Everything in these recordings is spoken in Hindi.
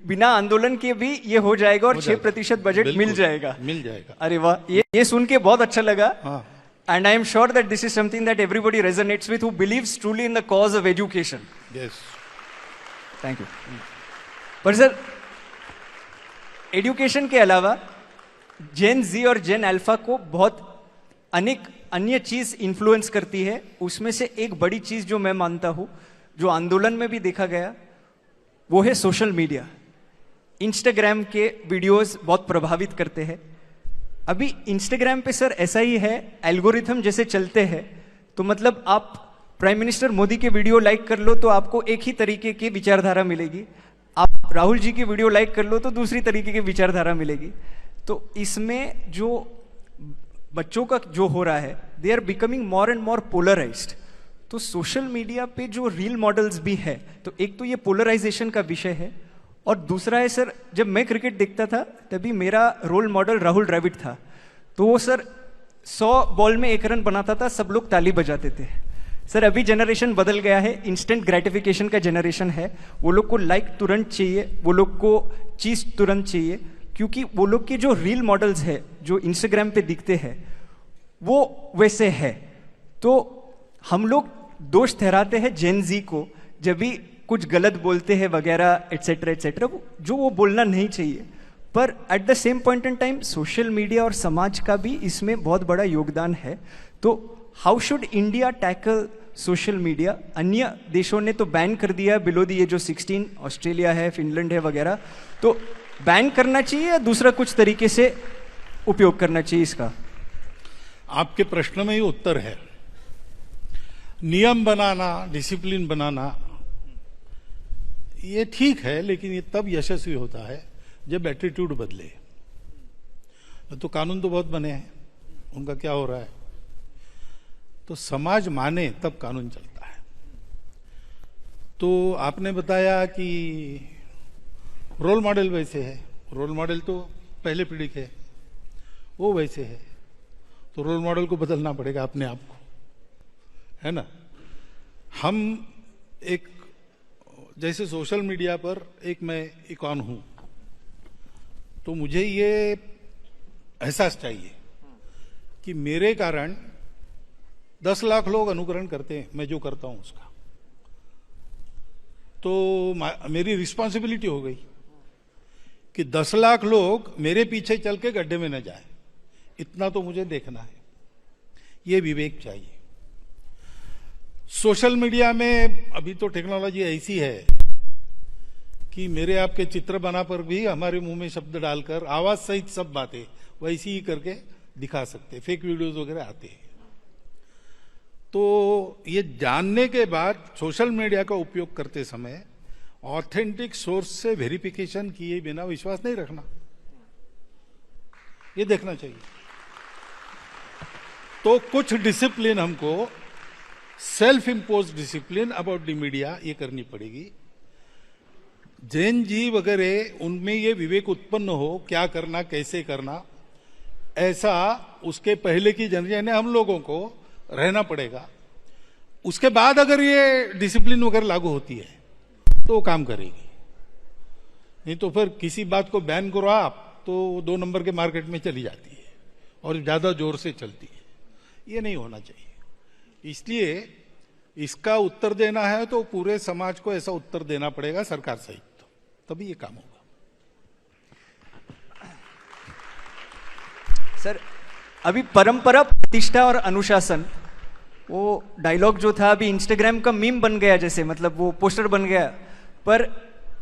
बिना आंदोलन के भी ये हो जाएगा और 6% बजट मिल जाएगा। अरे वाह, ये सुन के बहुत अच्छा लगा। And I am sure that this is something that everybody resonates with who believes truly in the cause of education. Yes, thank you. पर सर, एजुकेशन के अलावा जेन जी और जेन अल्फा को बहुत अनेक अन्य चीज इन्फ्लुएंस करती है। उसमें से एक बड़ी चीज जो मैं मानता हूं, जो आंदोलन में भी देखा गया, वो है सोशल मीडिया। इंस्टाग्राम के वीडियोस बहुत प्रभावित करते हैं। अभी इंस्टाग्राम पे सर ऐसा ही है, एल्गोरिथम जैसे चलते हैं, तो मतलब आप प्राइम मिनिस्टर मोदी के वीडियो लाइक कर लो तो आपको एक ही तरीके की विचारधारा मिलेगी, आप राहुल जी की वीडियो लाइक कर लो तो दूसरी तरीके की विचारधारा मिलेगी। तो इसमें जो बच्चों का जो हो रहा है, they are becoming more and more polarised. तो सोशल मीडिया पे जो रील मॉडल्स भी है, तो एक तो ये पोलराइजेशन का विषय है, और दूसरा है सर, जब मैं क्रिकेट देखता था तभी मेरा रोल मॉडल राहुल द्रविड़ था। तो वो सर 100 बॉल में 1 रन बनाता था, सब लोग ताली बजाते थे। सर अभी जनरेशन बदल गया है, इंस्टेंट ग्रेटिफिकेशन का जनरेशन है। वो लोग को लाइक तुरंत चाहिए, वो लोग को चीज तुरंत चाहिए, क्योंकि वो लोग के जो रील मॉडल्स है जो इंस्टाग्राम पे दिखते हैं वो वैसे है। तो हम लोग दोष ठहराते हैं जेन जी को जब भी कुछ गलत बोलते हैं वगैरह एटसेट्रा एटसेट्रा, जो वो बोलना नहीं चाहिए। पर eight the same point in time social media और समाज का भी इसमें बहुत बड़ा योगदान है। तो how should India tackle social media? अन्य देशों ने तो बैन कर दिया below the age of 16, Australia है, फिनलैंड है वगैरह। तो बैन करना चाहिए या दूसरा कुछ तरीके से उपयोग करना चाहिए इसका? आपके प्रश्न में ही उत्तर है। नियम बनाना, डिसिप्लिन बनाना ये ठीक है, लेकिन ये तब यशस्वी होता है जब एटीट्यूड बदले। तो कानून तो बहुत बने हैं, उनका क्या हो रहा है? तो समाज माने तब कानून चलता है। तो आपने बताया कि रोल मॉडल वैसे है, रोल मॉडल तो पहले पीढ़ी के, वो वैसे है, तो रोल मॉडल को बदलना पड़ेगा अपने आप को, है ना? हम एक, जैसे सोशल मीडिया पर एक मैं इकॉन हूं, तो मुझे ये एहसास चाहिए कि मेरे कारण 10 लाख लोग अनुकरण करते हैं मैं जो करता हूं उसका। तो मेरी रिस्पॉन्सिबिलिटी हो गई कि 10 लाख लोग मेरे पीछे चल के गड्ढे में न जाए, इतना तो मुझे देखना है। ये विवेक चाहिए। सोशल मीडिया में अभी तो टेक्नोलॉजी ऐसी है कि मेरे आपके चित्र बना पर भी हमारे मुंह में शब्द डालकर आवाज सहित सब बातें वैसी ही करके दिखा सकते, फेक वीडियोस वगैरह आते हैं। तो ये जानने के बाद सोशल मीडिया का उपयोग करते समय ऑथेंटिक सोर्स से वेरिफिकेशन किए बिना विश्वास नहीं रखना, ये देखना चाहिए। तो कुछ डिसिप्लिन हमको, self impose discipline about the media, ये करनी पड़ेगी। जैन जी वगैरह उनमें ये विवेक उत्पन्न हो क्या करना कैसे करना, ऐसा उसके पहले की जनरेशन ने हम लोगों को रहना पड़ेगा। उसके बाद अगर ये डिसिप्लिन वगैरह लागू होती है तो काम करेगी, नहीं तो फिर किसी बात को बैन करो आप तो 2 नंबर के मार्केट में चली जाती है और ज्यादा जोर से चलती है। ये नहीं होना चाहिए। इसलिए इसका उत्तर देना है तो पूरे समाज को ऐसा उत्तर देना पड़ेगा, सरकार सहित, तभी ये काम होगा। सर अभी परंपरा, प्रतिष्ठा और अनुशासन, वो डायलॉग जो था अभी इंस्टाग्राम का मीम बन गया, जैसे मतलब वो पोस्टर बन गया, पर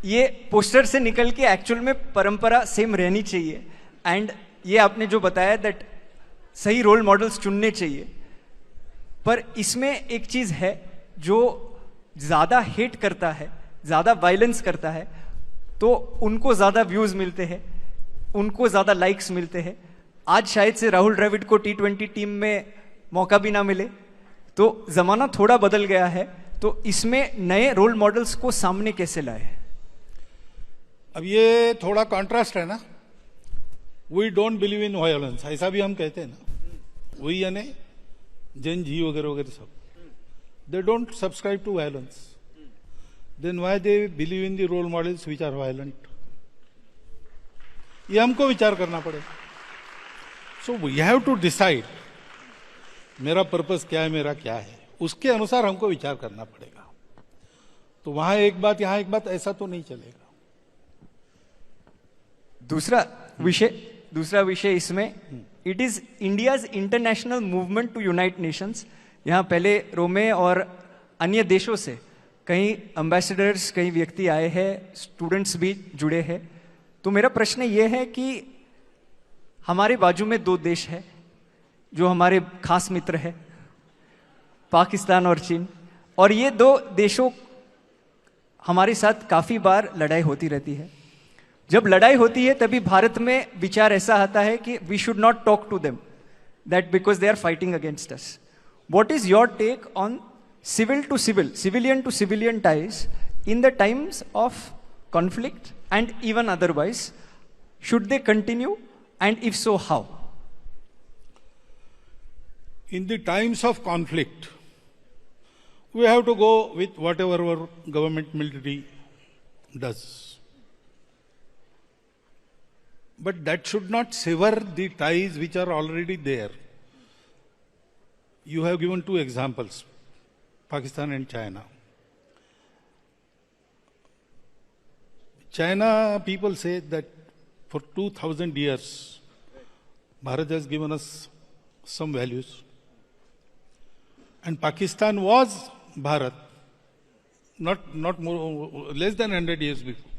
ये पोस्टर से निकल के एक्चुअल में परंपरा सेम रहनी चाहिए। एंड ये आपने जो बताया दैट सही रोल मॉडल्स चुनने चाहिए। पर इसमें एक चीज है, जो ज्यादा हेट करता है, ज्यादा वायलेंस करता है, तो उनको ज्यादा व्यूज मिलते हैं, उनको ज्यादा लाइक्स मिलते हैं। आज शायद से राहुल द्रविड़ को T20 टीम में मौका भी ना मिले। तो जमाना थोड़ा बदल गया है, तो इसमें नए रोल मॉडल्स को सामने कैसे लाए? अब ये थोड़ा कॉन्ट्रास्ट है ना, we don't believe in violence, ऐसा भी हम कहते हैं ना। वही यानी जैन जी वगैरह वगैरह सब, they don't subscribe to violence, then why they believe in the role models which are violent? ये हमको विचार करना पड़ेगा. So we have to decide मेरा पर्पस क्या है, मेरा क्या है, उसके अनुसार हमको विचार करना पड़ेगा. तो वहां एक बात, यहां एक बात, ऐसा तो नहीं चलेगा. दूसरा विषय इसमें, it is India's international movement to unite nations. यहाँ पहले रोमे और अन्य देशों से कई एम्बेसडर्स, कई व्यक्ति आए हैं, स्टूडेंट्स भी जुड़े हैं. तो मेरा प्रश्न ये है कि हमारे बाजू में दो देश है जो हमारे खास मित्र है, पाकिस्तान और चीन. और ये दो देशों हमारे साथ काफी बार लड़ाई होती रहती है. जब लड़ाई होती है तभी भारत में विचार ऐसा आता है कि we should not talk to them, that because they are fighting against us. What is your take on civil to civil, civilian to civilian ties in the times of conflict and even otherwise? Should they continue, and if so, how? In the times of conflict, we have to go with whatever our government military does. But that should not sever the ties which are already there. You have given two examples, Pakistan and China. China, people say that for 2000 years, Bharat has given us some values. And Pakistan was Bharat, not more, less than 100 years before.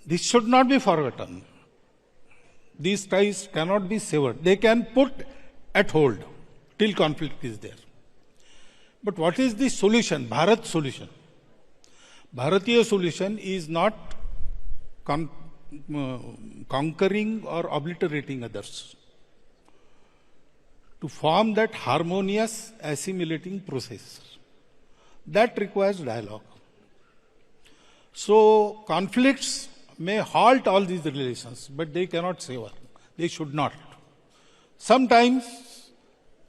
This should not be forgotten. These ties cannot be severed. They can put at hold till conflict is there. But what is the solution? Bharat solution. Bharatiya solution is not conquering or obliterating others. To form that harmonious assimilating process, that requires dialogue. So conflicts may halt all these relations, but they cannot sever. They should not. Sometimes,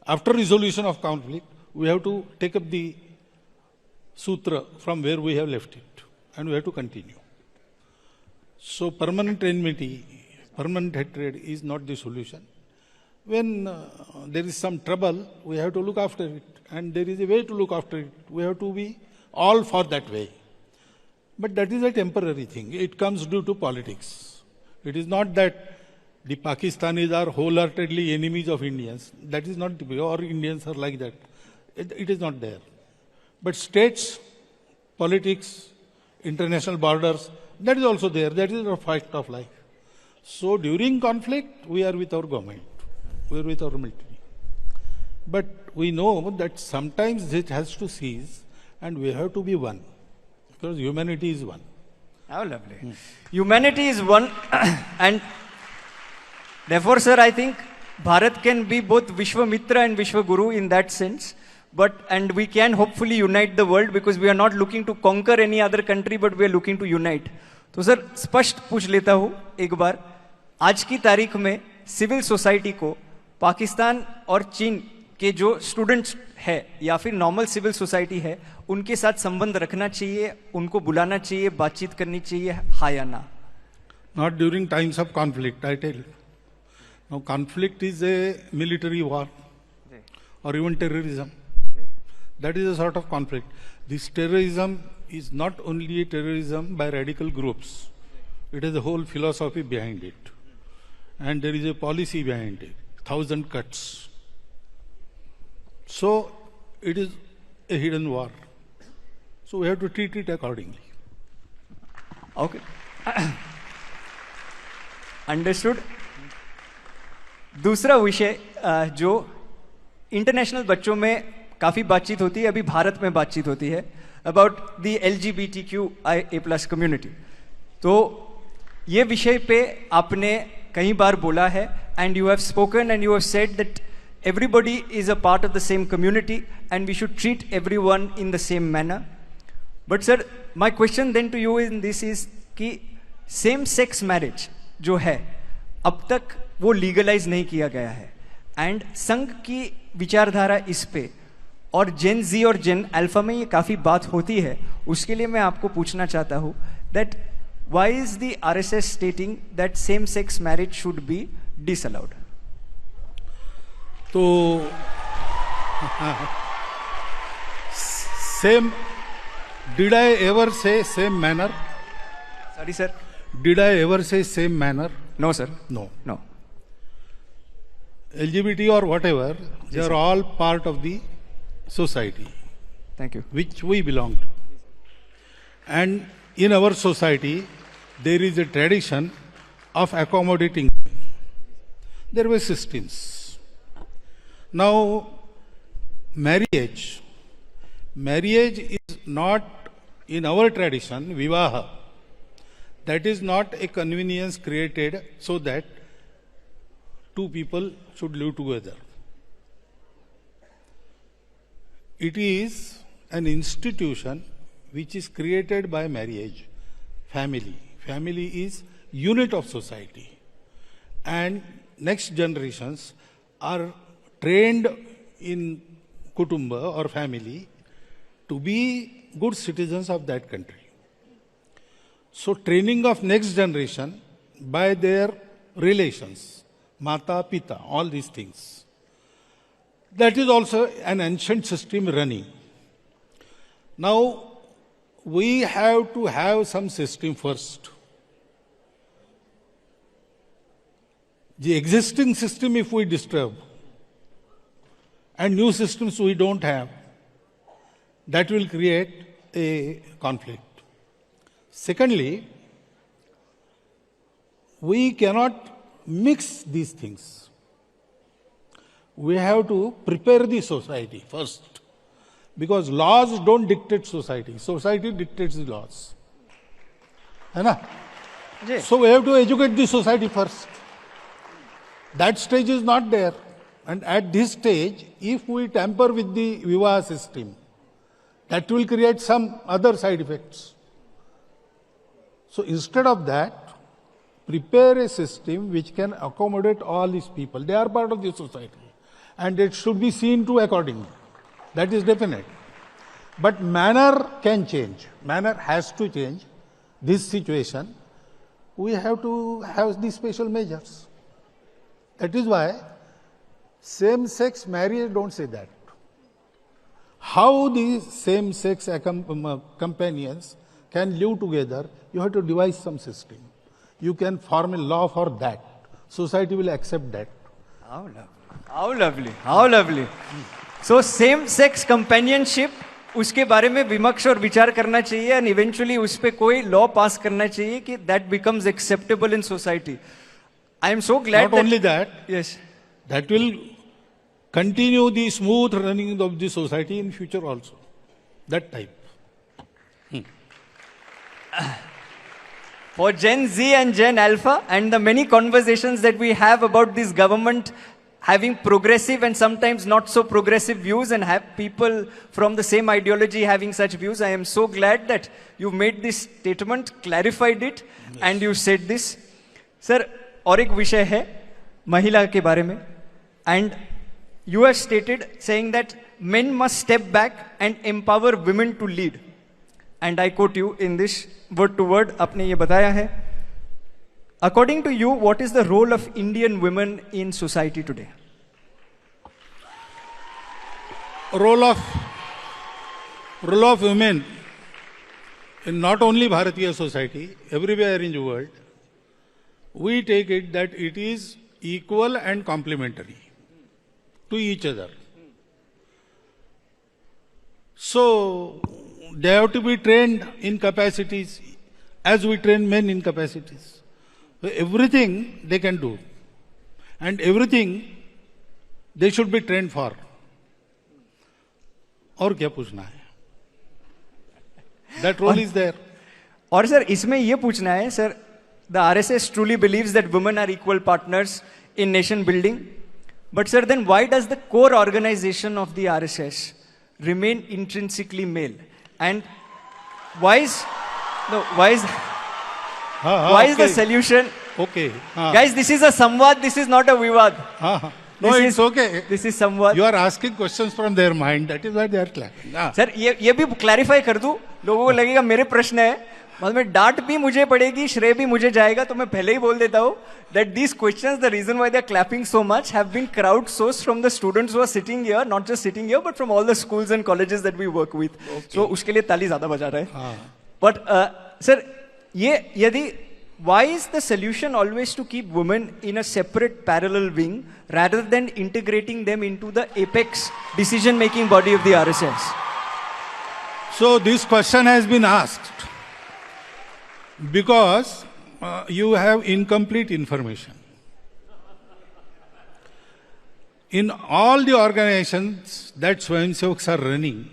after resolution of conflict, we have to take up the sutra from where we have left it, and we have to continue. So permanent enmity, permanent hatred is not the solution. When there is some trouble, we have to look after it, and there is a way to look after it. We have to be all for that way. But that is a temporary thing. It comes due to politics. It is not that the Pakistanis are wholeheartedly enemies of Indians. That is not the way, or Indians are like that. It is not there. But states, politics, international borders, that is also there. That is a fact of life. So during conflict, we are with our government. We are with our military. But we know that sometimes it has to cease, and we have to be one. Because humanity is one. How lovely. Humanity is one, and therefore, sir, I think Bharat can be both Vishwamitra and Vishwaguru in that sense. And we can hopefully unite the world, because we are not looking to conquer any other country, but we are looking to unite. तो सर स्पष्ट पूछ लेता हूँ एक बार, आज की तारीख में सिविल सोसाइटी को पाकिस्तान और चीन के जो स्टूडेंट्स है या फिर नॉर्मल सिविल सोसाइटी है, उनके साथ संबंध रखना चाहिए, उनको बुलाना चाहिए, बातचीत करनी चाहिए, हाँ या ना? Not during times of conflict, I tell you. Now conflict is a military war or even terrorism. That is a sort of conflict. This terrorism is not only a terrorism by radical groups. It has a whole philosophy behind it. And there is a policy behind it. 1,000 cuts. So it is a hidden war. So we have to treat it accordingly. Okay. Understood. दूसरा विषय जो इंटरनेशनल बच्चों में काफी बातचीत होती है, अभी भारत में बातचीत होती है अबाउट द LGBTQIA+ कम्युनिटी. तो ये विषय पे आपने कई बार बोला है, and you have spoken and you have said that everybody is a part of the same community and we should treat everyone in the same manner. But sir, my question then to you in this is कि same sex marriage जो है अब तक वो लीगलाइज नहीं किया गया है, एंड संघ की विचारधारा इस पे और जेन जी और जेन अल्फा में ये काफी बात होती है. उसके लिए मैं आपको पूछना चाहता हूँ that why is the RSS stating that same-sex marriage should be disallowed? तो same, did I ever say same manner? Sorry, sir. Did I ever say same manner? No, sir. No. No. LGBT or whatever, they are all part of the society Thank you. which we belong to. And in our society, there is a tradition of accommodating. There were systems. Now, marriage is not in our tradition, vivaha. That is not a convenience created so that two people should live together. It is an institution which is created by marriage, family. Family is unit of society. And next generations are trained in kutumba or family to be good citizens of that country. So training of next generation by their relations, mata, pita, all these things. That is also an ancient system running. Now, we have to have some system first. The existing system, if we disturb, and new systems we don't have, that will create a conflict. Secondly, we cannot mix these things. We have to prepare the society first, because laws don't dictate society. Society dictates the laws. है ना? जी. So we have to educate the society first. That stage is not there. And at this stage, if we tamper with the vivaha system, that will create some other side effects. So instead of that, prepare a system which can accommodate all these people. They are part of the society. And it should be seen to accordingly. That is definite. But manner can change. Manner has to change. This situation, we have to have these special measures. That is why same-sex marriage don't say that. How these same-sex companions can live together, you have to devise some system. You can form a law for that. Society will accept that. How lovely. How lovely. How lovely. So same-sex companionship, उसके बारे में विमर्श और विचार करना चाहिए and eventually उस पे कोई law pass करना चाहिए कि that becomes acceptable in society. I am so glad Not only that, yes. that will continue the smooth running of the society in future also. That type. For Gen Z and Gen Alpha and the many conversations that we have about this government having progressive and sometimes not so progressive views and have people from the same ideology having such views, I am so glad that you made this statement, clarified it, yes. And you said this. Sir, और एक विषय है महिला के बारे में, and you have stated saying that men must step back and empower women to lead. And I quote you in this word to word, आपने ये बताया है. According to you, what is the role of Indian women in society today? Role of women in not only Bharatiya society, everywhere in the world, we take it that it is equal and complementary to each other. So, they have to be trained in capacities as we train men in capacities. So everything they can do. And everything they should be trained for. और क्या पूछना है? That role is there. और सर इसमें ये पूछना है sir, the RSS truly believes that women are equal partners in nation building. But sir, then why does the core organization of the RSS remain intrinsically male? And why is the solution? Okay. Guys, this is a samvad, this is not a vivad. No, it's okay. This is samvad. You are asking questions from their mind. That is why they are clapping. Sir ये भी क्लैरिफाई कर दूं, लोगों को लगेगा मेरे प्रश्न है, मतलब में डांट भी मुझे पड़ेगी, श्रेय भी मुझे जाएगा, तो मैं पहले ही बोल देता हूँ that these questions, the reason why they are clapping so much, have been crowdsourced from the students who are sitting here, not just sitting here, but from all the schools and colleges that we work with. So उसके लिए ताली ज्यादा बजा रहे हैं. But sir, ये यदि why is the solution always to keep women in a separate parallel wing rather than integrating them into the apex decision-making body of the RSS? So this question has been asked because you have incomplete information. In all the organizations that Swayamsevaks are running,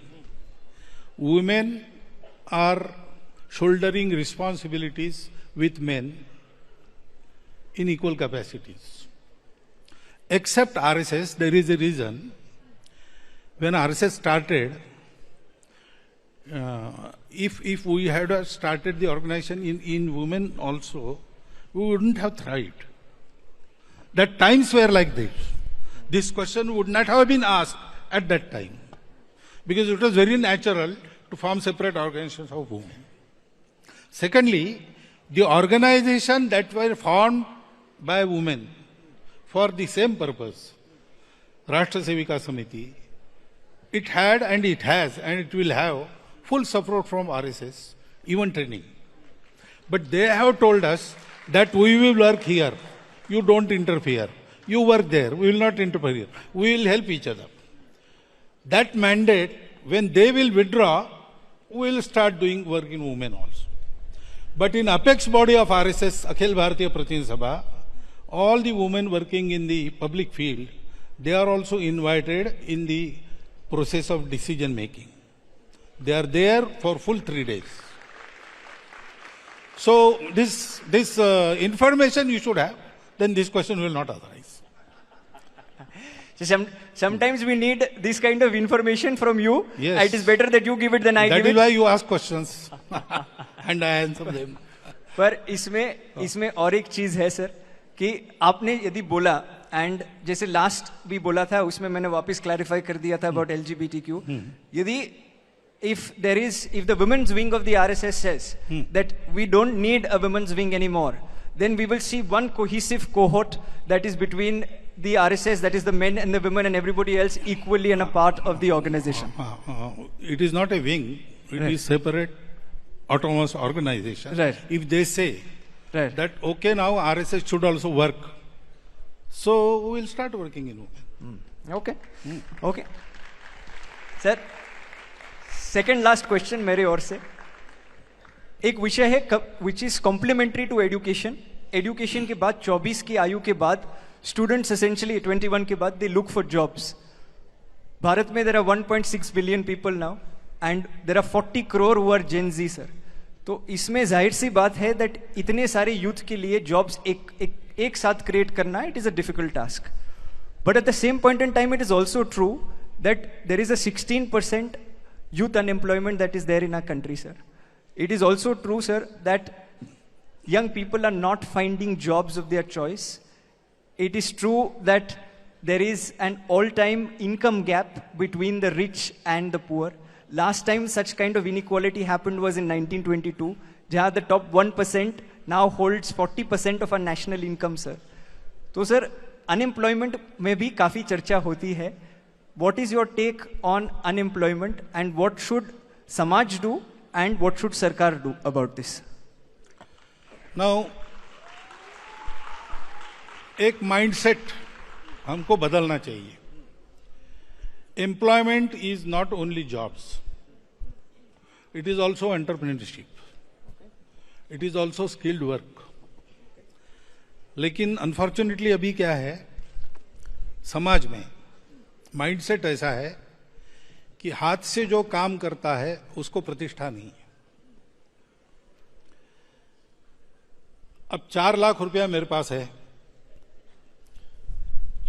women are shouldering responsibilities with men in equal capacities. Except RSS, there is a reason. When RSS started, if we had started the organization in women also, we wouldn't have thrived. That times were like this. This question would not have been asked at that time, because it was very natural to form separate organizations of women. Secondly, the organization that were formed by women for the same purpose, Rashtra Sevika Samiti, it had and it has and it will have full support from RSS, even training. But they have told us that we will work here, you don't interfere. You work there, we will not interfere. We will help each other. That mandate, when they will withdraw, we will start doing work in women also. But in apex body of RSS, Akhil Bharatiya Pratinidhi Sabha, all the women working in the public field, they are also invited in the process of decision making. They are there for full 3 days. So this information you should have, then this question will not arise. So sometimes we need this kind of information from you. Yes. It is better that you give it than I That give is it. why you ask questions and I answer them. पर इसमें और एक चीज है सर कि आपने यदि बोला एंड जैसे लास्ट भी बोला था उसमें मैंने वापस क्लैरिफाई कर दिया था अबाउट LGBTQ. यदि if the women's wing of the RSS says that we don't need a women's wing anymore, then we will see one cohesive cohort that is between the RSS, that is the men and the women and everybody else equally and a part of the organization. It is not a wing, it is separate autonomous organization. Right. If they say Right. that okay, now RSS should also work, so we will start working in women. Okay. Okay. Sir second last question मेरे ओर से एक विषय है which is complementary to education. Education के बाद 24 की आयु के बाद स्टूडेंट्स एसेंशियली 21 के बाद they look for jobs. Bharat में there are 1.6 billion people now and there are 40 crore who are Gen Z sir. तो इसमें जाहिर सी बात है दैट इतने सारे यूथ के लिए जॉब्स एक साथ क्रिएट करना it is a difficult task. But at the same point in time it is also true that there is a 16% youth unemployment that is there in our country, sir. It is also true, sir, that young people are not finding jobs of their choice. It is true that there is an all-time income gap between the rich and the poor. Last time such kind of inequality happened was in 1922, where the top 1% now holds 40% of our national income, sir. तो sir, unemployment में भी काफी चर्चा होती है. What is your take on unemployment and what should Samaj do and what should Sarkar do about this? Now, एक माइंडसेट हमको बदलना चाहिए. Employment is not only jobs. It is also entrepreneurship. It is also skilled work. लेकिन अनफॉर्चुनेटली अभी क्या है, समाज में माइंडसेट ऐसा है कि हाथ से जो काम करता है उसको प्रतिष्ठा नहीं है. अब 4 लाख रुपया मेरे पास है,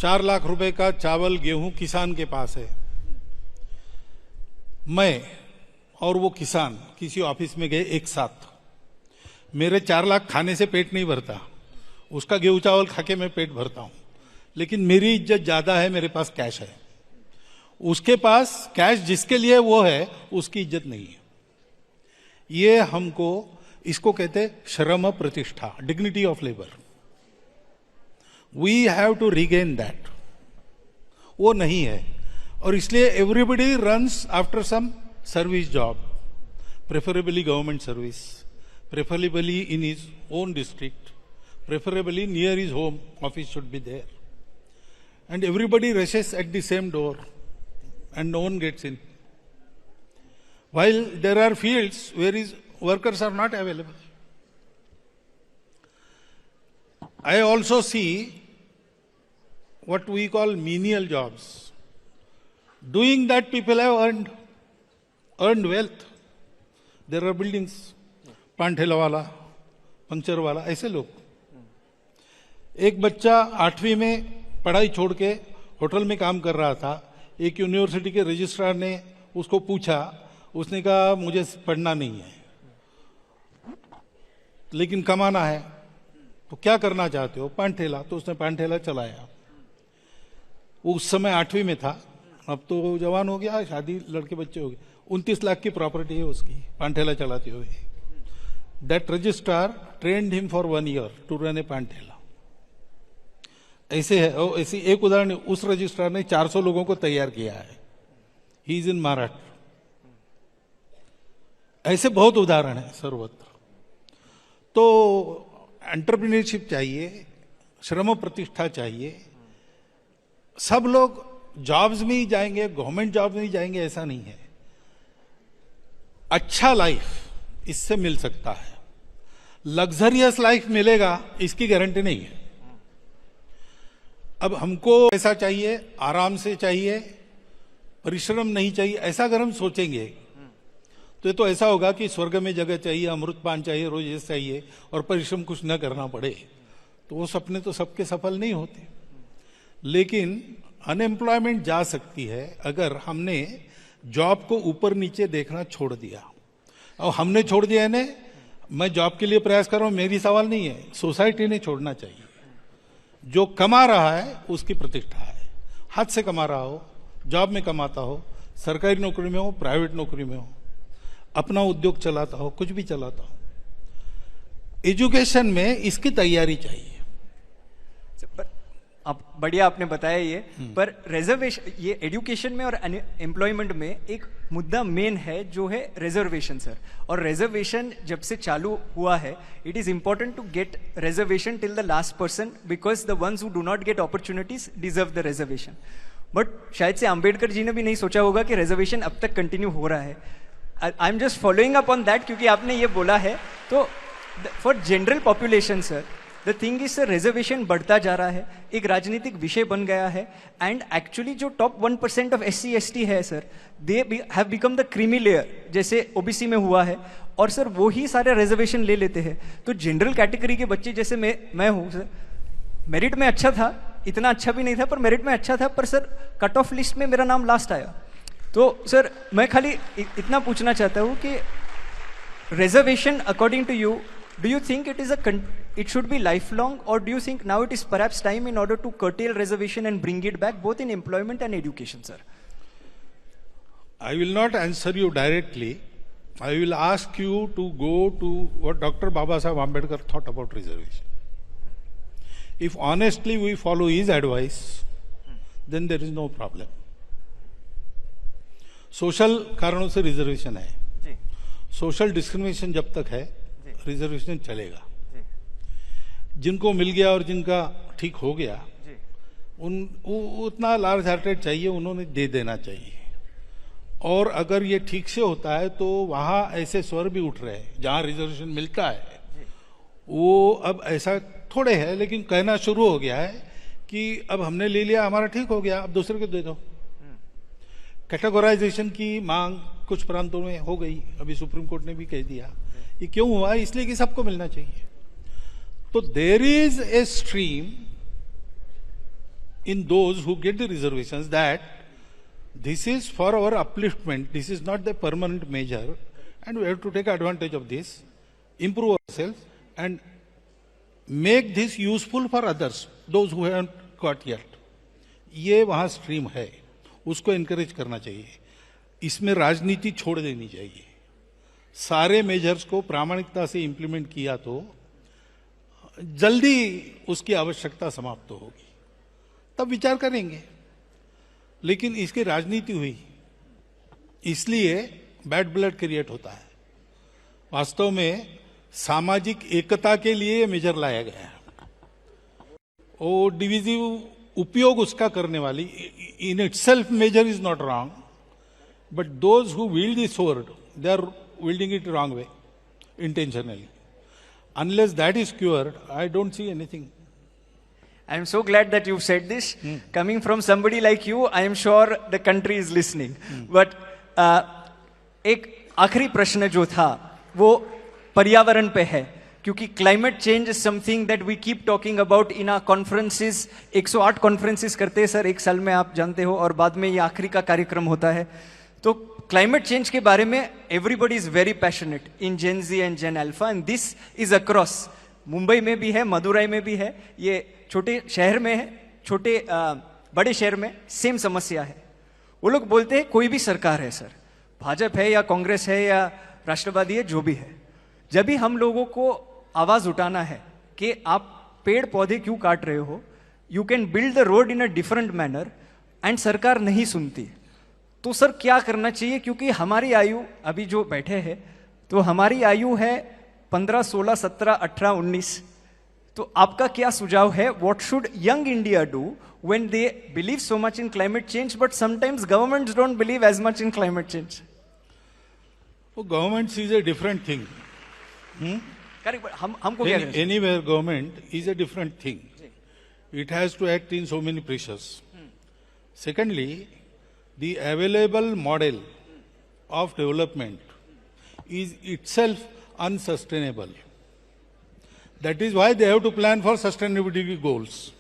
4 लाख रुपए का चावल गेहूं किसान के पास है. मैं और वो किसान किसी ऑफिस में गए एक साथ. मेरे 4 लाख खाने से पेट नहीं भरता, उसका गेहूं चावल खा के मैं पेट भरता हूं. लेकिन मेरी इज्जत ज्यादा है, मेरे पास कैश है. उसके पास कैश जिसके लिए वो है उसकी इज्जत नहीं है. ये हमको इसको कहते हैं श्रम प्रतिष्ठा, dignity of labour. We have to regain that. वो नहीं है, और इसलिए everybody runs after some service job, preferably government service, preferably in his own district, preferably near his home, office should be there, and everybody rushes at the same door and no one gets in. While there are fields where workers are not available. I also see what we call menial jobs. Doing that, people have earned wealth. There are buildings, पान ठेला वाला, पंक्चर वाला, ऐसे लोग. एक बच्चा 8वीं में पढ़ाई छोड़ के होटल में काम कर रहा था. एक यूनिवर्सिटी के रजिस्ट्रार ने उसको पूछा, उसने कहा मुझे पढ़ना नहीं है लेकिन कमाना है, तो क्या करना चाहते हो? पान ठेला. तो उसने पान ठेला चलाया. उस समय 8वीं में था, अब तो जवान हो गया, शादी, लड़के बच्चे हो गए. 29 लाख की प्रॉपर्टी है उसकी, पान ठेला चलाते हुए. That registrar trained him for 1 year to run a paan thela. ऐसे है, ऐसी एक उदाहरण. उस रजिस्ट्रार ने 400 लोगों को तैयार किया है. He is in Maharashtra. ऐसे बहुत उदाहरण है सर्वत्र. तो एंटरप्रेन्योरशिप चाहिए, श्रम प्रतिष्ठा चाहिए. सब लोग जॉब्स में ही जाएंगे, गवर्नमेंट जॉब में ही जाएंगे, ऐसा नहीं है. अच्छा लाइफ इससे मिल सकता है. लग्जरियस लाइफ मिलेगा इसकी गारंटी नहीं है. अब हमको ऐसा चाहिए, आराम से चाहिए, परिश्रम नहीं चाहिए, ऐसा अगर हम सोचेंगे तो ये तो ऐसा होगा कि स्वर्ग में जगह चाहिए, अमृत पान चाहिए, रोज ये चाहिए और परिश्रम कुछ न करना पड़े. तो वो सपने तो सबके सफल नहीं होते. लेकिन अनएम्प्लॉयमेंट जा सकती है अगर हमने जॉब को ऊपर नीचे देखना छोड़ दिया. और हमने छोड़ दिया है ने, मैं जॉब के लिए प्रयास कर रहा हूं, मेरी सवाल नहीं है, सोसाइटी ने छोड़ना चाहिए. जो कमा रहा है उसकी प्रतिष्ठा है. हाथ से कमा रहा हो, जॉब में कमाता हो, सरकारी नौकरी में हो, प्राइवेट नौकरी में हो, अपना उद्योग चलाता हो, कुछ भी चलाता हो, एजुकेशन में इसकी तैयारी चाहिए. आप बढ़िया आपने बताया ये. पर रिजर्वेशन, ये एजुकेशन में और एम्प्लॉयमेंट में एक मुद्दा मेन है जो है रिजर्वेशन सर. और रिजर्वेशन जब से चालू हुआ है, it is important to get reservation till the last person, because the ones who do not get opportunities deserve the reservation. But शायद से अंबेडकर जी ने भी नहीं सोचा होगा कि रिजर्वेशन अब तक कंटिन्यू हो रहा है. I am just following up on that, क्योंकि आपने ये बोला है. तो for general population sir, the thing is sir, reservation बढ़ता जा रहा है, एक राजनीतिक विषय बन गया है. एंड एक्चुअली जो टॉप 1% ऑफ SC/ST है sir, they have become the creamy layer, जैसे OBC में हुआ है. और सर वो ही सारे रिजर्वेशन ले लेते हैं. तो जनरल कैटेगरी के बच्चे जैसे मैं हूँ सर, मेरिट में अच्छा था, इतना अच्छा भी नहीं था पर मेरिट में अच्छा था, पर सर कट ऑफ लिस्ट में मेरा नाम लास्ट आया. तो सर मैं खाली इतना पूछना चाहता हूँ कि reservation according to you, do you think it should be lifelong, or do you think now it is perhaps time in order to curtail reservation and bring it back both in employment and education, sir? I will not answer you directly. I will ask you to go to what Dr. Babasaheb Ambedkar thought about reservation. If honestly we follow his advice, then there is no problem. Social कारणों से रिजर्वेशन है. सोशल डिस्क्रिमिनेशन जब तक है, रिजर्वेशन चलेगा. जिनको मिल गया और जिनका ठीक हो गया, उतना लार्ज हार्टेड चाहिए, उन्होंने दे देना चाहिए. और अगर ये ठीक से होता है तो वहां ऐसे स्वर भी उठ रहे हैं जहां रिजर्वेशन मिलता है, वो अब ऐसा थोड़े है, लेकिन कहना शुरू हो गया है कि अब हमने ले लिया, हमारा ठीक हो गया, अब दूसरे को दे दो. कैटेगराइजेशन की मांग कुछ प्रांतों में हो गई, अभी सुप्रीम कोर्ट ने भी कह दिया. ये क्यों हुआ? इसलिए कि सबको मिलना चाहिए. तो there is a stream in those who get the reservations that this is for our upliftment, this is not the permanent measure, and we have to take advantage of this, improve ourselves and make this useful for others, those who haven't got yet. ये वहां स्ट्रीम है, उसको एनकरेज करना चाहिए. इसमें राजनीति छोड़ देनी चाहिए. सारे मेजर्स को प्रामाणिकता से इंप्लीमेंट किया तो जल्दी उसकी आवश्यकता समाप्त होगी, तब विचार करेंगे। लेकिन इसकी राजनीति हुई, इसलिए बैड ब्लड क्रिएट होता है। वास्तव में सामाजिक एकता के लिए ये मेजर लाया गया है। वो डिविजिव उपयोग उसका करने वाली, in itself measure is not wrong, but those who wield the sword, they are wielding it wrong way, intentionally. Unless that is cured, I don't see anything. I am so glad that you've said this. Coming from somebody like you, I am sure the country is listening. But एक आखिरी प्रश्न जो था वो पर्यावरण पे है, क्योंकि climate change is something that we keep talking about in our conferences. 108 conferences करते हैं सर एक साल में, आप जानते हो, और बाद में ये आखिरी का कार्यक्रम होता है। तो क्लाइमेट चेंज के बारे में everybody is very passionate in Gen Z and Gen Alpha, and this is across. Mumbai में भी है, मदुरई में भी है, ये छोटे शहर में है, छोटे बड़े शहर में सेम समस्या है। वो लोग बोलते हैं कोई भी सरकार है सर, भाजपा है या कांग्रेस है या राष्ट्रवादी है, जो भी है, जब भी हम लोगों को आवाज उठाना है कि आप पेड़ पौधे क्यों काट रहे हो, you can build the road in a different manner, and सरकार नहीं सुनती। तो सर क्या करना चाहिए, क्योंकि हमारी आयु अभी जो बैठे हैं तो हमारी आयु है 15, 16, 17, 18, 19। तो आपका क्या सुझाव है, what should young India do when they believe so much in climate change but sometimes governments don't believe as much in climate change? Government is a different thing. Correct, हमको क्या करना? Anywhere government is a different thing. It has to act in so many pressures. Secondly, the available model of development is itself unsustainable. That is why they have to plan for sustainability goals.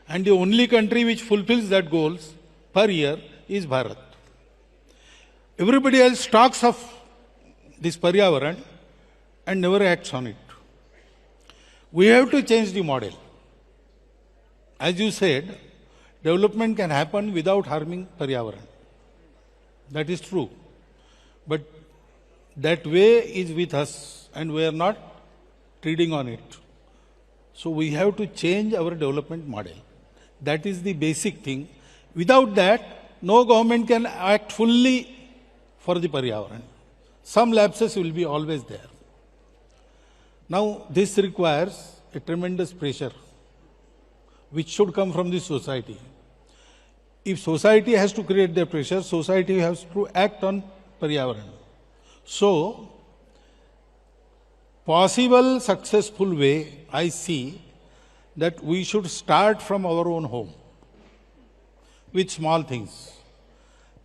And the only country which fulfills that goals per year is Bharat. Everybody else talks of this Paryavaran and never acts on it. We have to change the model. As you said, development can happen without harming Paryavaran. That is true. But that way is with us and we are not treading on it. So we have to change our development model. That is the basic thing. Without that, no government can act fully for the Paryavaran. Some lapses will be always there. Now, this requires a tremendous pressure which should come from the society. If society has to create the pressure, society has to act on Paryavaran. So, possible successful way, I see that we should start from our own home with small things.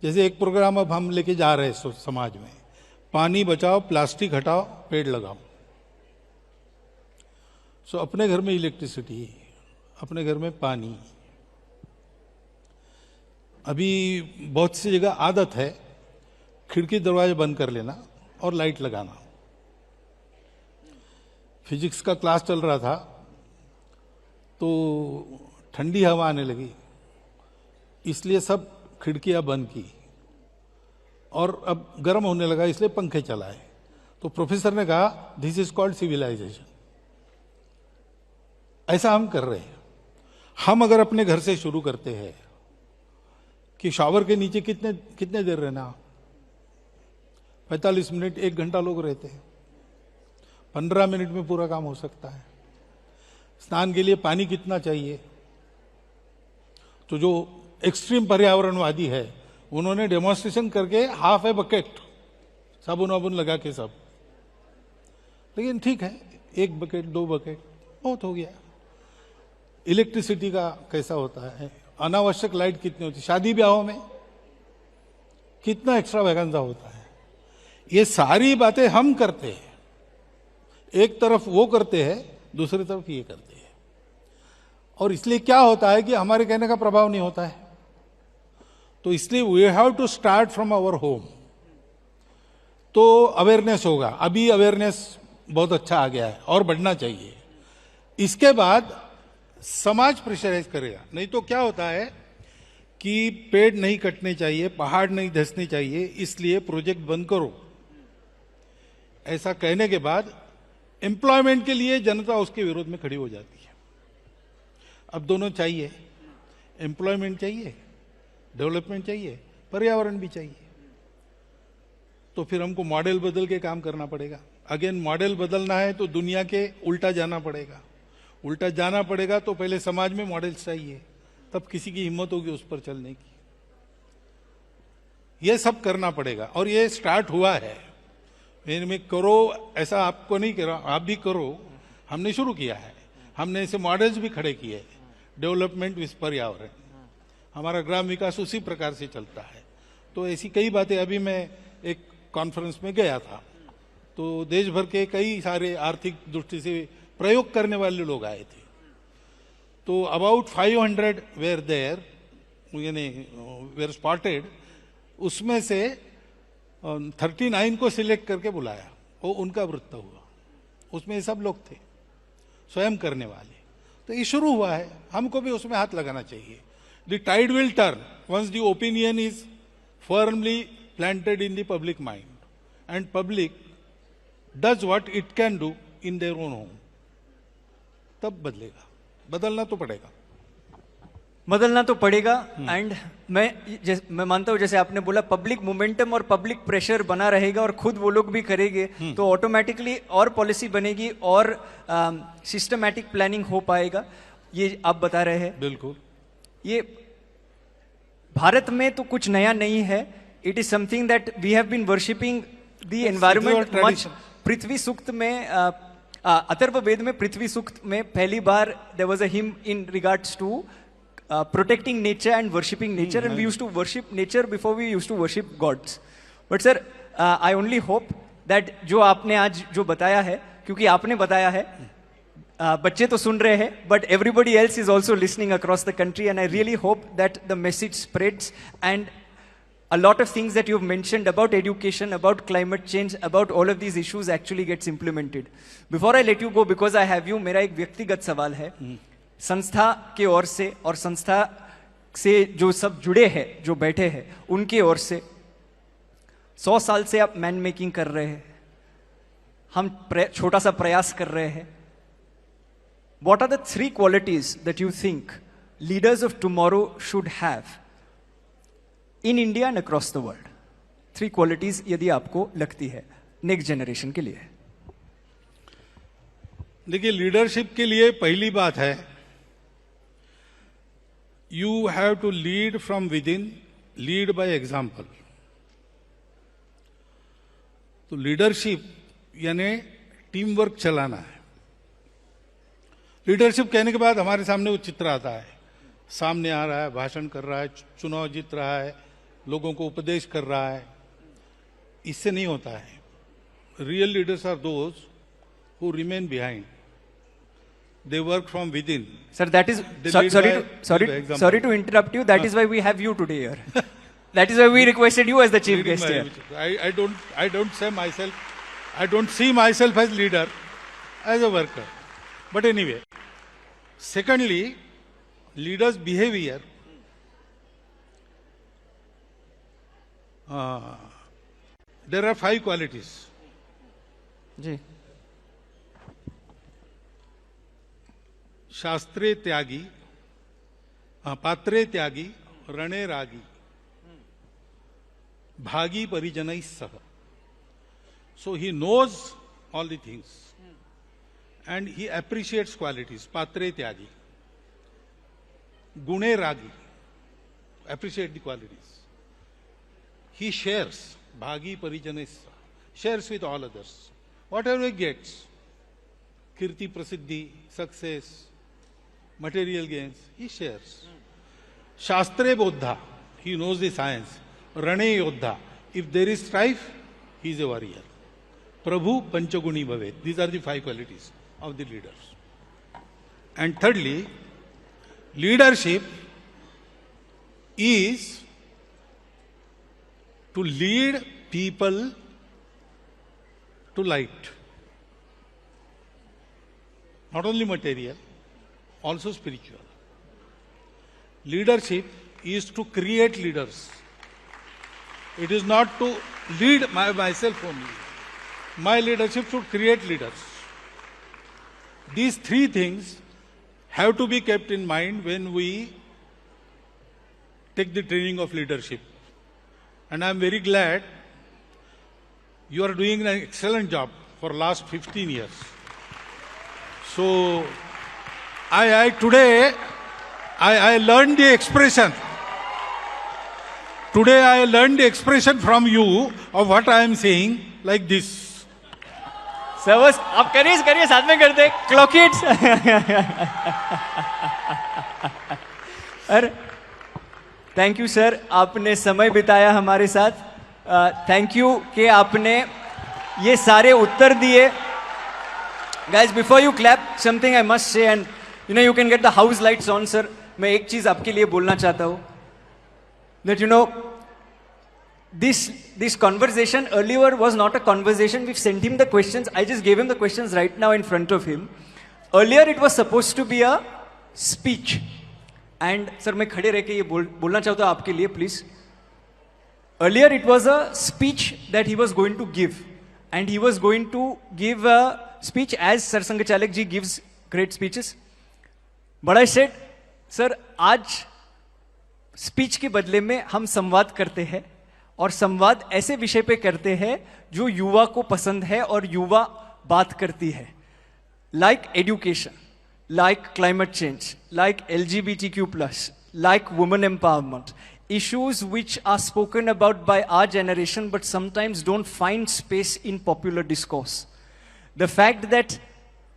जैसे एक प्रोग्राम अब हम लेके जा रहे हैं समाज में, पानी बचाओ, प्लास्टिक हटाओ, पेड़ लगाओ। सो अपने घर में इलेक्ट्रिसिटी, अपने घर में पानी। अभी बहुत सी जगह आदत है खिड़की दरवाजे बंद कर लेना और लाइट लगाना। फिजिक्स का क्लास चल रहा था तो ठंडी हवा आने लगी, इसलिए सब खिड़कियां बंद की, और अब गर्म होने लगा इसलिए पंखे चलाए। तो प्रोफेसर ने कहा दिस इज कॉल्ड सिविलाइजेशन। ऐसा हम कर रहे हैं। हम अगर अपने घर से शुरू करते हैं कि शॉवर के नीचे कितने देर रहना, 45 मिनट, 1 घंटा लोग रहते हैं, 15 मिनट में पूरा काम हो सकता है। स्नान के लिए पानी कितना चाहिए, तो जो एक्सट्रीम पर्यावरणवादी है उन्होंने डेमोन्स्ट्रेशन करके हाफ ए बकेट साबुन वाबुन लगा के सब, लेकिन ठीक है 1 बकेट 2 बकेट बहुत हो गया। इलेक्ट्रिसिटी का कैसा होता है, अनावश्यक लाइट कितनी होती है, शादी ब्याहों में कितना एक्स्ट्रा वैगेंजा होता है। ये सारी बातें हम करते हैं, एक तरफ वो करते हैं, दूसरी तरफ ये करते हैं, और इसलिए क्या होता है कि हमारे कहने का प्रभाव नहीं होता है। तो इसलिए we have to start from our home. तो अवेयरनेस होगा, अभी अवेयरनेस बहुत अच्छा आ गया है और बढ़ना चाहिए। इसके बाद समाज प्रेशराइज करेगा। नहीं तो क्या होता है कि पेड़ नहीं कटने चाहिए, पहाड़ नहीं धंसने चाहिए, इसलिए प्रोजेक्ट बंद करो, ऐसा कहने के बाद एम्प्लॉयमेंट के लिए जनता उसके विरोध में खड़ी हो जाती है। अब दोनों चाहिए, एम्प्लॉयमेंट चाहिए, डेवलपमेंट चाहिए, पर्यावरण भी चाहिए। तो फिर हमको मॉडल बदल के काम करना पड़ेगा। अगेन मॉडल बदलना है तो दुनिया के उल्टा जाना पड़ेगा। उल्टा जाना पड़ेगा तो पहले समाज में मॉडल्स चाहिए, तब किसी की हिम्मत होगी उस पर चलने की। ये सब करना पड़ेगा और ये स्टार्ट हुआ है। में करो, ऐसा आपको नहीं करो, आप भी करो। हमने शुरू किया है, हमने ऐसे मॉडल्स भी खड़े किए, डेवलपमेंट विद पर्यावरण। हमारा ग्राम विकास उसी प्रकार से चलता है। तो ऐसी कई बातें, अभी मैं एक कॉन्फ्रेंस में गया था तो देश भर के कई सारे आर्थिक दृष्टि से प्रयोग करने वाले लोग आए थे। तो अबाउट 500 वेयर देयर, यानी वेयर स्पॉटेड। उसमें से 39 को सिलेक्ट करके बुलाया, वो उनका वृत्त हुआ। उसमें सब लोग थे स्वयं करने वाले। तो ये शुरू हुआ है, हमको भी उसमें हाथ लगाना चाहिए। The tide will turn once the opinion is firmly planted in the public mind and public does what it can do in their own home. तब बदलेगा, बदलना तो पड़ेगा, बदलना तो पड़ेगा। एंड मैं मानता हूं, जैसे आपने बोला, पब्लिक मोमेंटम और पब्लिक प्रेशर बना रहेगा और खुद वो लोग भी करेंगे तो ऑटोमेटिकली और पॉलिसी बनेगी और सिस्टमैटिक प्लानिंग हो पाएगा। ये आप बता रहे हैं। बिल्कुल। ये भारत में तो कुछ नया नहीं है। It is something that we have been worshipping the environment much. Prithvi Sukta में अथर्ववेद में पृथ्वी सूक्त में पहली बार there was a hymn in regards to protecting nature and worshipping nature, and we used to worship nature before we used to worship gods. But sir, I only hope that जो आपने आज जो बताया है, क्योंकि आपने बताया है, बच्चे तो सुन रहे हैं, but everybody else is also listening across the country, and I really hope that the message spreads and a lot of things that you've mentioned about education, about climate change, about all of these issues actually gets implemented. Before I let you go, because I have you, मेरा एक व्यक्तिगत सवाल है। संस्था के ओर से और संस्था से जो सब जुड़े हैं, जो बैठे हैं, उनकी ओर से 100 साल से आप मैन मेकिंग कर रहे हैं, हम छोटा सा प्रयास कर रहे हैं। What are the 3 qualities that you think leaders of tomorrow should have in India and across the world? 3 qualities यदि आपको लगती है नेक्स्ट जनरेशन के लिए। देखिए, लीडरशिप के लिए पहली बात है, you have to lead from within, lead by example. तो लीडरशिप यानी टीम वर्क चलाना है। लीडरशिप कहने के बाद हमारे सामने वो चित्र आता है, सामने आ रहा है, भाषण कर रहा है, चुनाव जीत रहा है, लोगों को उपदेश कर रहा है। इससे नहीं होता है। Real leaders are those who remain behind. They work from within. Sir, that is sorry to interrupt you. That is why we have you today here. That is why we requested you as the chief guest here. I don't say myself. I don't see myself as leader, as a worker. But anyway, secondly, leaders' behavior. There are 5 qualities. जी. शास्त्रे त्यागी, पात्रे त्यागी, रणे रागी, भागी परिजनैः सह. So he knows all the things and he appreciates qualities. Patre tyagi, gune ragi, appreciate the qualities. He shares, bhagi parijanais, shares with all others. Whatever he gets, kirti, prasiddhi, success, material gains, he shares. Shastre bodha, he knows the science. Rane yodha, if there is strife, he is a warrior. Prabhu Panchaguni Bhavet. These are the 5 qualities of the leaders. And thirdly, leadership is to lead people to light. Not only material, also spiritual. Leadership is to create leaders. It is not to lead myself only. My leadership should create leaders. These three things have to be kept in mind when we take the training of leadership. And I am very glad you are doing an excellent job for last 15 years. So, today I learned the expression. Today I learned the expression from you of what I am saying like this. Sir बस आप करिए साथ में करते क्लॉक इट अरे थैंक यू सर, आपने समय बिताया हमारे साथ. थैंक यू कि आपने ये सारे उत्तर दिए. Guys before you clap something I must say, and you can get the house lights on. Sir मैं एक चीज आपके लिए बोलना चाहता हूँ, that this conversation earlier was not a conversation. We've sent him the questions. I just gave him the questions right now in front of him. Earlier it was supposed to be a speech. And sir मैं खड़े रह के ये बोलना चाहता हूँ आपके लिए please. Earlier it was a speech that he was going to give. And he was going to give a speech as Sir Sangachalak ji gives great speeches. But I said, sir आज स्पीच के बदले में हम संवाद करते हैं, और संवाद ऐसे विषय पे करते हैं जो युवा को पसंद है और युवा बात करती है. Like education, like climate change, like LGBTQ+, like women empowerment, issues which are spoken about by our generation but sometimes don't find space in popular discourse. The fact that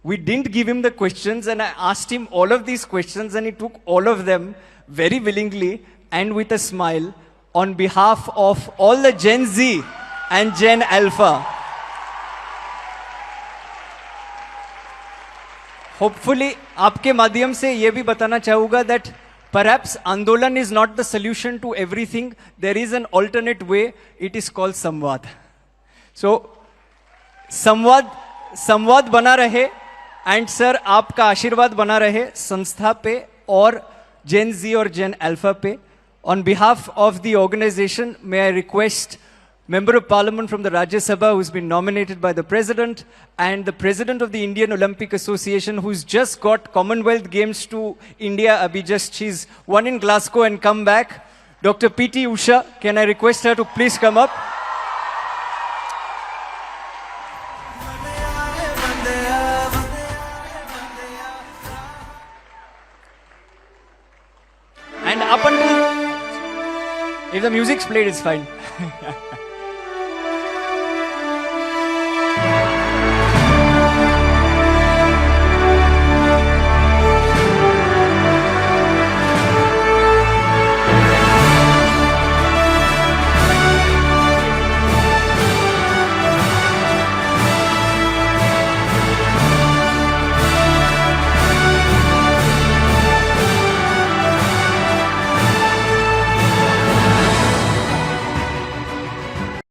we didn't give him the questions and I asked him all of these questions and he took all of them very willingly and with a smile on behalf of all the Gen Z and Gen Alpha. Hopefully, आपके माध्यम से ये भी बताना चाहूँगा that perhaps आंदोलन is not the solution to everything. There is an alternate way. It is called संवाद. So, संवाद बना रहे, एंड सर आपका आशीर्वाद बना रहे संस्था पे और Gen Z और Gen Alpha पे. On behalf of the organization, may I request Member of Parliament from the Rajya Sabha who's been nominated by the President and the President of the Indian Olympic Association who's just got Commonwealth Games to India. She's won in Glasgow and come back. Dr. P.T. Usha, can I request her to please come up? And up until, if the music's played, it's fine.